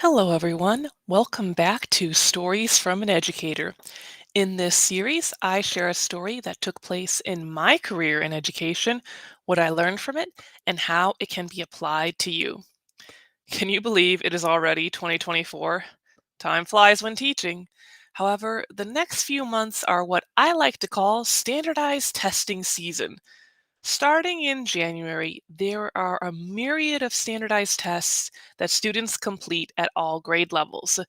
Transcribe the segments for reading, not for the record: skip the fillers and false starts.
Hello, everyone. Welcome back to Stories from an Educator. In this series, I share a story that took place in my career in education, what I learned from it, and how it can be applied to you. Can you believe it is already 2024? Time flies when teaching. However, the next few months are what I like to call standardized testing season. Starting in January, there are a myriad of standardized tests that students complete at all grade levels.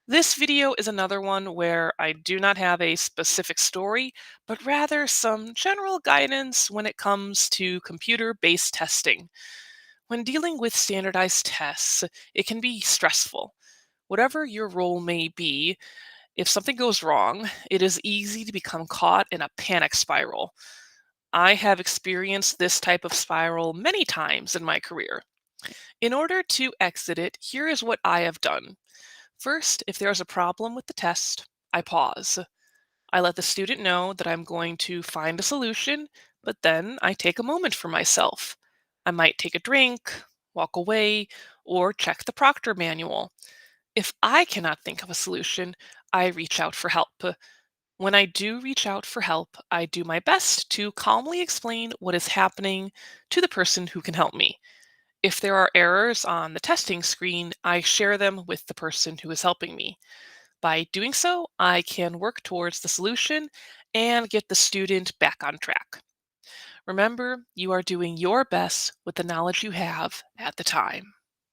This video is another one where I do not have a specific story, but rather some general guidance when it comes to computer-based testing. When dealing with standardized tests, it can be stressful. Whatever your role may be, if something goes wrong, it is easy to become caught in a panic spiral. I have experienced this type of spiral many times in my career. In order to exit it, here is what I have done. First, if there's a problem with the test, I pause. I let the student know that I'm going to find a solution, but then I take a moment for myself. I might take a drink, walk away, or check the proctor manual. If I cannot think of a solution, I reach out for help. When I do reach out for help, I do my best to calmly explain what is happening to the person who can help me. If there are errors on the testing screen, I share them with the person who is helping me. By doing so, I can work towards the solution and get the student back on track. Remember, you are doing your best with the knowledge you have at the time.